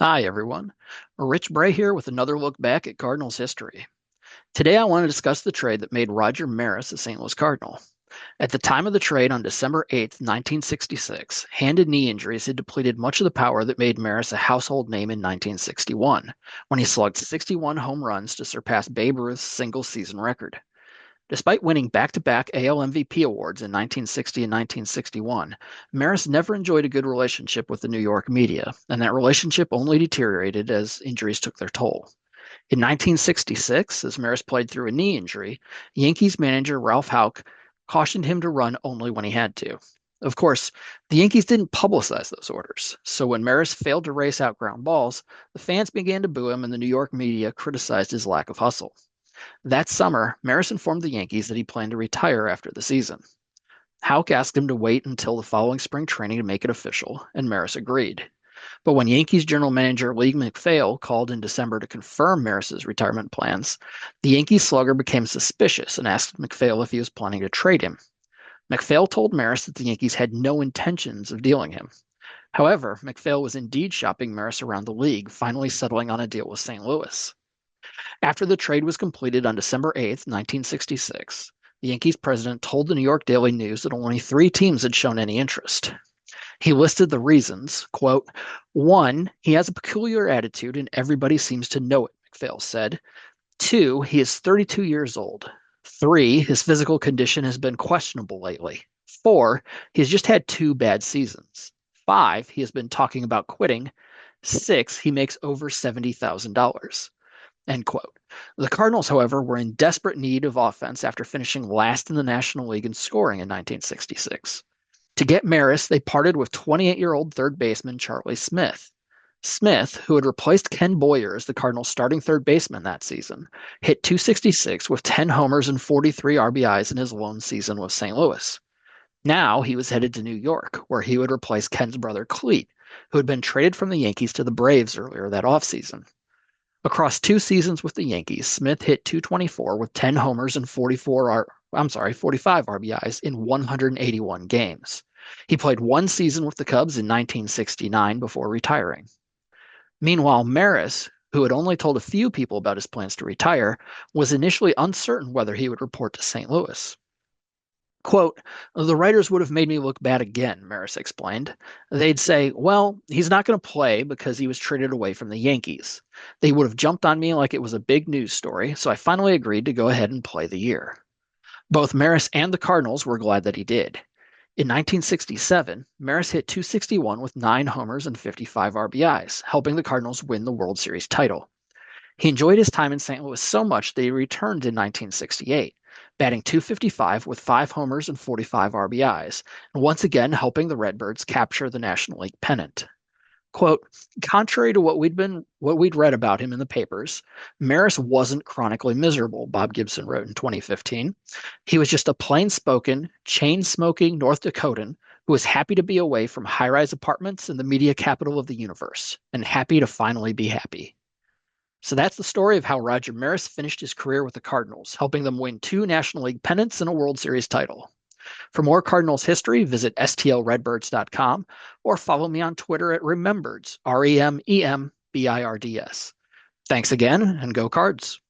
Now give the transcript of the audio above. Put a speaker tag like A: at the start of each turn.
A: Hi, everyone. Rich Bray here with another look back at Cardinals history. Today, I want to discuss the trade that made Roger Maris a St. Louis Cardinal. At the time of the trade on December 8th, 1966, hand and knee injuries had depleted much of the power that made Maris a household name in 1961, when he slugged 61 home runs to surpass Babe Ruth's single season record. Despite winning back-to-back AL MVP awards in 1960 and 1961, Maris never enjoyed a good relationship with the New York media, and that relationship only deteriorated as injuries took their toll. In 1966, as Maris played through a knee injury, Yankees manager Ralph Houck cautioned him to run only when he had to. Of course, the Yankees didn't publicize those orders, so when Maris failed to race out ground balls, the fans began to boo him and the New York media criticized his lack of hustle. That summer, Maris informed the Yankees that he planned to retire after the season. Houck asked him to wait until the following spring training to make it official, and Maris agreed. But when Yankees general manager Lee MacPhail called in December to confirm Maris's retirement plans, the Yankees slugger became suspicious and asked MacPhail if he was planning to trade him. MacPhail told Maris that the Yankees had no intentions of dealing him. However, MacPhail was indeed shopping Maris around the league, finally settling on a deal with St. Louis. After the trade was completed on December 8th, 1966, the Yankees president told the New York Daily News that only three teams had shown any interest. He listed the reasons, quote, one, he has a peculiar attitude and everybody seems to know it, MacPhail said. Two, he is 32 years old. Three, his physical condition has been questionable lately. Four, he has just had two bad seasons. Five, he has been talking about quitting. Six, he makes over $70,000. End quote. The Cardinals, however, were in desperate need of offense after finishing last in the National League in scoring in 1966. To get Maris, they parted with 28-year-old third baseman Charley Smith. Smith, who had replaced Ken Boyer as the Cardinals' starting third baseman that season, hit 266 with 10 homers and 43 RBIs in his lone season with St. Louis. Now he was headed to New York, where he would replace Ken's brother Cleet, who had been traded from the Yankees to the Braves earlier that offseason. Across two seasons with the Yankees, Smith hit 224 with 10 homers and 45 RBIs in 181 games. He played one season with the Cubs in 1969 before retiring. Meanwhile, Maris, who had only told a few people about his plans to retire, was initially uncertain whether he would report to St. Louis. Quote, the writers would have made me look bad again, Maris explained. They'd say, well, he's not going to play because he was traded away from the Yankees. They would have jumped on me like it was a big news story, so I finally agreed to go ahead and play the year. Both Maris and the Cardinals were glad that he did. In 1967, Maris hit 261 with 9 homers and 55 RBIs, helping the Cardinals win the World Series title. He enjoyed his time in St. Louis so much that he returned in 1968, batting .255 with 5 homers and 45 RBIs, and once again helping the Redbirds capture the National League pennant. Quote, contrary to what we'd read about him in the papers, Maris wasn't chronically miserable, Bob Gibson wrote in 2015. He was just a plain-spoken, chain-smoking North Dakotan who was happy to be away from high-rise apartments in the media capital of the universe, and happy to finally be happy. So that's the story of how Roger Maris finished his career with the Cardinals, helping them win 2 National League pennants and a World Series title. For more Cardinals history, visit stlredbirds.com or follow me on Twitter at Remembirds, Remembirds. Thanks again, and go Cards.